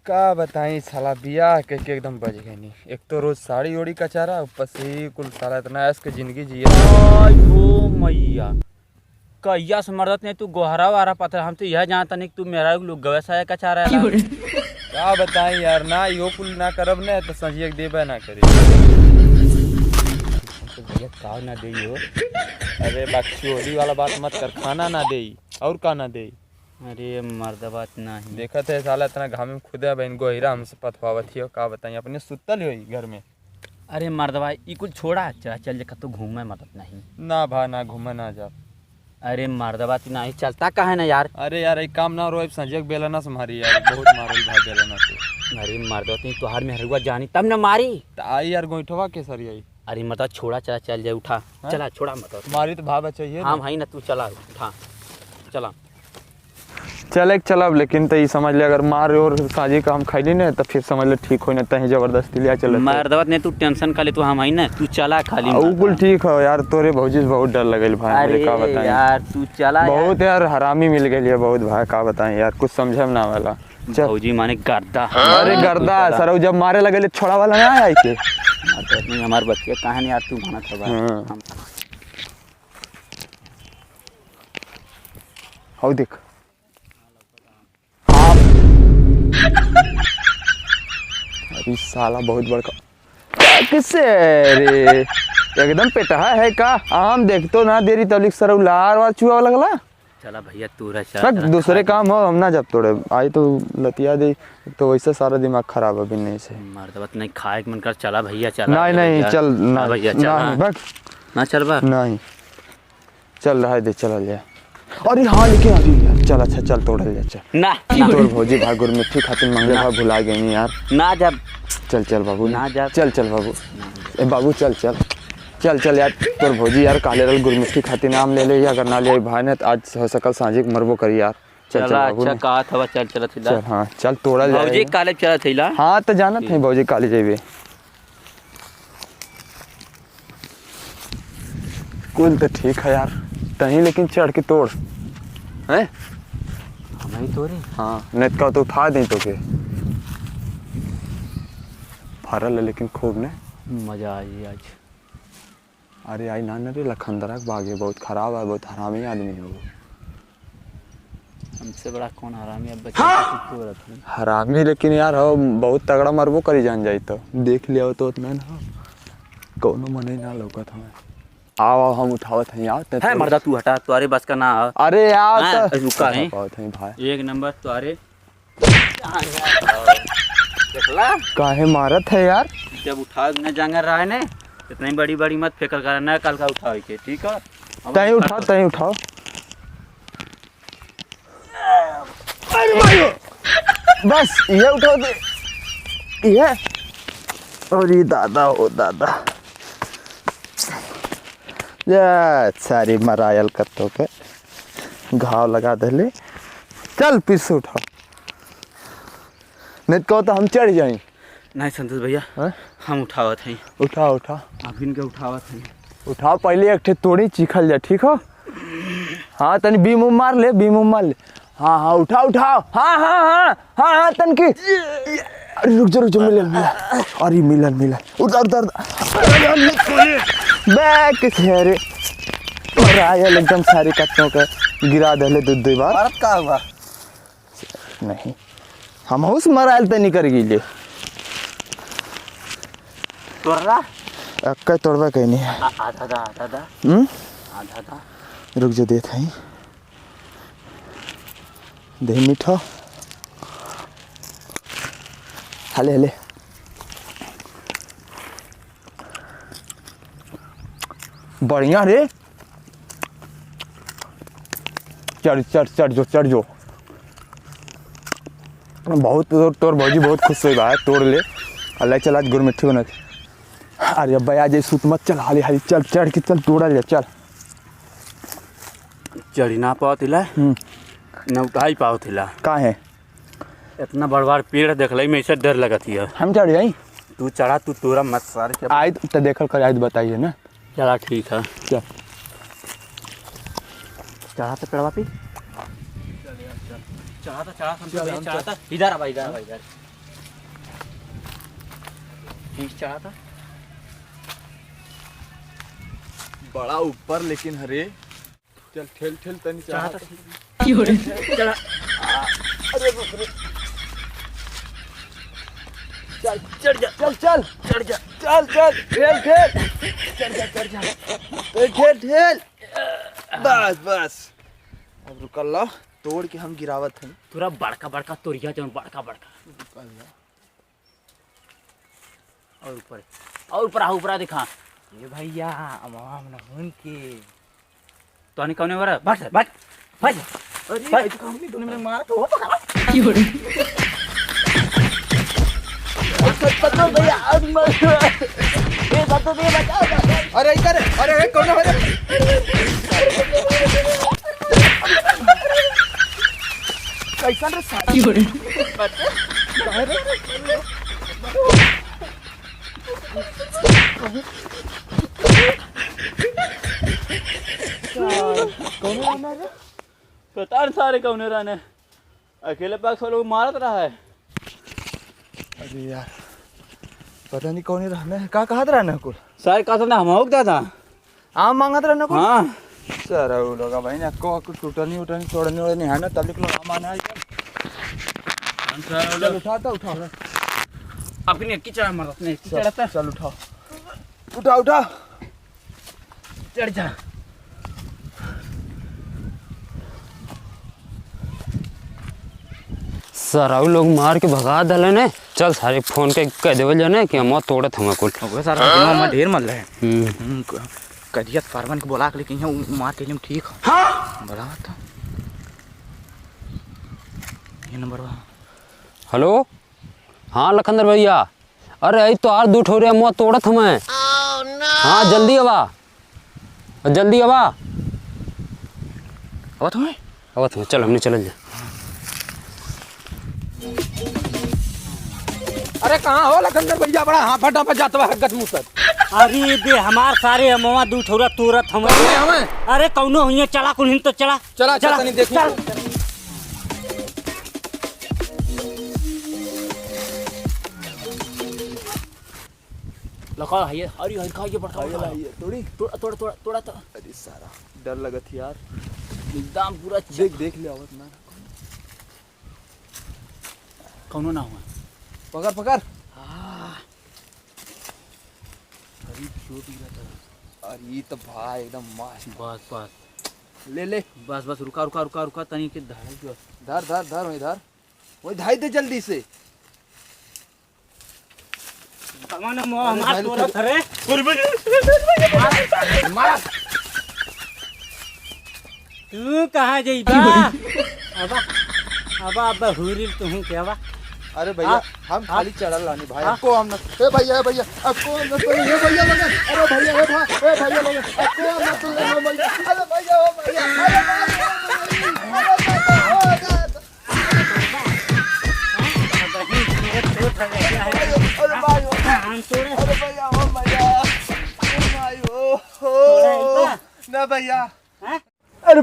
का बताई साला बियाह के एकदम बज गई नहीं। एक तो रोज साड़ी ओड़ी का चारा, ऊपर से ही कुल साला इतना ऐश के जिंदगी जिए। ओ मैया कहिया से मरदत नहीं तू गोहरा वारा पता हम तो यह जानता नहीं कि तू मेरा लोग व्यवसाय का चाह रहा है। का बताई यार, ना यो कुल ना करब ने तो संजिए के देबे ना करे। तो भैया का ना दे हो। अरे बकचोदी वाला बात मत कर, खाना ना दे और का ना दे। अरे मर्द बात नहीं देखत है साला इतना घाम में खुदे बहन गोहिरा हमसे पथवावत ही हो। का बताई अपने सुतल होई घर में। अरे मर्दवा ई कुल छोड़ा चल चल कतो घूमे मदद नहीं। ना भा ना घूमे ना जा। अरे मर्दवा ती नहीं चलता का है ना यार। अरे यार एक काम ना रो संजय के बेला ना संभारी यार, बहुत मारल भाई बेला ना से। अरे मर्दवा ती तोहार में हरुआ जानी तब न मारी। त आई यार गोइठवा के सरी आई। अरे मर्दवा छोड़ा चला चल जाए उठा हाँ? चला छोड़ा मत मारी तो भाव चाहिए। हाँ भाई ना तू चला उठा चला चले चलब, लेकिन तो ये समझ ले अगर मार और साजी का हम खैली ना तो फिर समझ ले ठीक हो ना तही जबरदस्ती लिया चले। मर्दवत ने तू टेंशन खा ले तू हम आई ना तू चला खाली बिल्कुल ठीक हो यार। तोरे भौजी से बहुत डर लगल भाई। अरे का बताएं यार तू चला बहुत यार हरामी मिल गई है बहुत भाई। का बताएं यार कुछ समझे ना वाला। भौजी माने गर्दा। अरे गर्दा सर जब मारे लगे छोड़ा वाला ना आई के नहीं हमार बच्चे कहानी यार तू माना था हाँ। आओ देख अरे साला बहुत बड़का किससे रे एकदम पेटहा है का। आम देख तो ना देरी तबलिक सरौ लार वार चुआ लगला। चला भैया तू रहा दूसरे काम हो हम ना जब तोड़े आई तो लतिया दे तो वैसे सारा दिमाग खराब अभी नहीं से। मर्दवत नहीं खाए मन कर चला भैया चला। नहीं चल ना भैया ना चल बा नहीं चल रहा है दे चला ले। अरे हाँ लेकिन अभी यार चल अच्छा चल तोड़ल जा चल ना तोर भौजी भाई गुरमिट्ठी खातिर मांगे भाई भुला गई यार। ना जब चल चल बाबू ना जा चल चल बाबू ए बाबू चल चल चल चल यार। तोर भौजी यार काले रल गुरमिट्ठी खातिर नाम ले ले अगर ना ले भाई ने तो आज हो सकल सांझे मरबो करी यार। चल चल बाबू अच्छा कहा था चल चला थी चल हाँ चल तोड़ल जा। भौजी काले चला थीला हाँ तो जाना थे भौजी काले जेबे कुल तो ठीक है यार तही लेकिन चढ़ के तोड़ है हमारी तोरे। हाँ नहीं का तो उठा दें तो के फरल है लेकिन खूब ने मजा आई आज। अरे आई ना रे लखनदरा के बाग है बहुत खराब है बहुत हरामी आदमी है वो। हमसे बड़ा कौन हरामी अब बच्चे हरामी लेकिन यार हो बहुत तगड़ा मरबो करी जान जाई तो देख लिया तो उतना ना कौनो मने ना लौकत हमें। आओ हम उठावत हैं यार है मर्दा तू हटा तुम्हारे बस का ना। अरे यार तो रुका है भाई एक नंबर तुम्हारे काहे मारत है यार। जब उठा न जांगर रहा है ने इतनी बड़ी बड़ी मत फेकल कर ना कल का उठाओ के ठीक है। तई उठाओ अरे भाई बस ये उठाओ दे ये। अरे दादा ओ दादा सारी मरायल कत्तों के घाव लगा दे। चल फिर से उठाओ नहीं कहो तो हम चढ़ जाए। नहीं संतोष भैया हम उठावत हैं। उठा आप इनके उठावत हैं। उठाओ पहले एक ठे तोड़ी चीखल जा ठीक हो। हाँ तनी बीम उम मार ले हाँ उठाओ हाँ तन की। अरे रुक जा मिलन अरे मिलन उधर बैक रे रायल एकदम सारी कत्तों का गिरा दे दूध बार का हुआ नहीं हम उस मरायल तो नहीं कर गिले तोड़ला अक्का तोड़वा कहीं नहीं आधा रुक जा देत है दे मीठा हले बढ़िया रे चढ़ जो बहुत तोर भौजी बहुत खुश हुई भाई तोड़ ले अल्लाह चल आज गुरमिट्ठी बना। अरे अब आज सूत मत चल हाली चल चढ़ के चल तोड़ा ले चल। चढ़ी ना पाओ थिला न उठाई पाओ थिला का है इतना बड़ पेड़ देखल में ऐसे डर लगती है। हम चढ़ जाई तू चढ़ा तू तोरा मत सारे आए तो देखल कर आए बताइए ना। चला ठीक है चल चढ़ा तो पेड़वा पे चढ़ा इधर आ भाई इधर खींच चढ़ा था बड़ा ऊपर लेकिन हरे चल ठेल ठेल तनी चढ़ा चढ़ा था चढ़ा अरे बाप रे चल चढ़ जा चल चल चढ़ जा चल चल ठेल ठेल चढ़ जा ठेल ठेल बस बस अब रुकल लो तोड़ के हम गिरावत हैं पूरा बड़का बड़का तोरिया जो बड़का बड़का रुकल लो और ऊपर दिखा ये भैया अमाम न हुन के तो नहीं कौन वाला बस बस बस अरे भाई, तो हमने दोनों में मारा तो हो पकड़ा पत्तो भैया आज मत ये पत्तो दे बचाओ अरे इधर अरे कौन है कैसा रे साथी कौन आना है पता नहीं सारे कौन रहने अकेले पास लोग मारत रहा है अरे यार पता नहीं कौन रहना है कहाँ रहना है कुल सारे का ना हम होक दादा आम मांगत रहना कुल हाँ सर वो लोग भाई ना को कुछ टूटनी उटनी तोड़नी ओड़नी है ना तब लोग आम आना है चल उठाता उठा अपनी एक की चढ़ा मारत नहीं चढ़ता चल उठा उठा उठा चढ़ जा सराऊ लोग मार के भगा दले ने चल सारे फोन के कह देवल जाने कि हम तोड़त हम कुल ओए सारा दिमाग में ढेर मल रहे हम्म। कदियत फारमन के बोला के लेकिन यहाँ मार के ठीक है हां बड़ा था ये नंबर बा हेलो हाँ लखनदर भैया अरे आई तो आर दू ठोरे मुँह तोड़त हम हाँ जल्दी आवा अब तुम्हें आवत हम चल हमने चल जा अरे कहाँ हो लखनदर भैया बड़ा हाँ फटाफट जाता है हगत मुंह तक अरे बे हमार सारे अमवा दू ठौरा तोरत हम हमें अरे कौनो हुइया चला कुल तो चला चला चला नहीं देखी लगा है अरे हर खा ये पड़ता है थोड़ी थोड़ा तो अरे सारा डर लगत यार एकदम पूरा देख ले आवत ना कौनो ना हुआ पकड़ पकड़ अरे ये तो भाई एकदम मस्त बस बस ले ले बस बस रुका तनी के धार जो धर वही धाई दे जल्दी से कमाना मुआ हमार तोरत रे मार तू कहां जइबा अब हुरी तू के आवा अरे भैया हम खाली चढ़ल लानी भाई आपको हम ना ए भैया आपको हम ना तो ये भैया लगे अरे भैया ए भैया लगे आपको हम ना तो ये भैया अरे भैया ओ भैया अरे भाई हम तोरे अरे भैया ओ भैया भाई ओ ना भैया अरे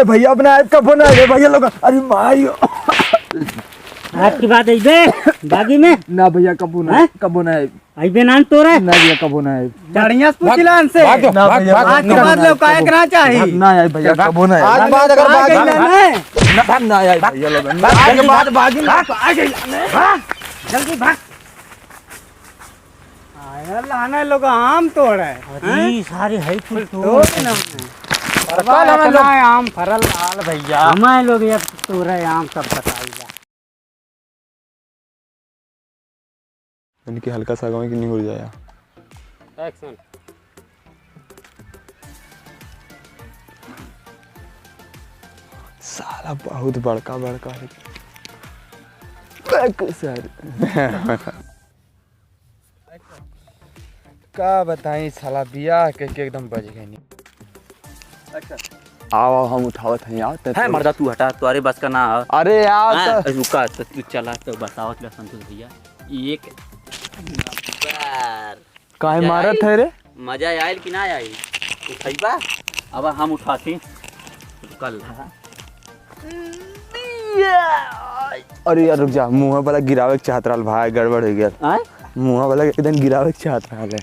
भैया अपना ऐप का फोन आ गया भैया लोग अरे भाई आज की बात आइबे बागी में ना भैया कबो ना आइबे नान तोरे ना भैया कबो ना चढ़िया पूछलन से ना भैया आज के बाद लोग काहे करा चाही ना आए भैया कबो ना आज बाद अगर भाग ना आए भैया लोग आज के बाद भागी आ गई जल्दी भाग आया लाने लोग आम तोड़े अरे सारे है फुल तोड़ ना कल हम लोग आम फरल लाल भैया हमें लोग ये तोड़े आम सब बताइला इनकी हल्का सा गाँव की नहीं उड़ जाया एक्शन साला बहुत बड़का है का बताई साला बियाह के एकदम बज गई नहीं आओ हम उठावत हैं यार है मर्दा तू हटा तुम्हारे बस का ना है। अरे यार हाँ, रुका तो तू चला तो बताओ क्या संतोष भैया एक काहे मारत है रे मजा आयल कि ना आयल उठैबा अब हम उठाते कल अरे यार रुक जा मुंह वाला गिरावे के चाहत रहल भाई गड़बड़ हो गया मुँह वाला एकदम गिरावे के चाहत रहा है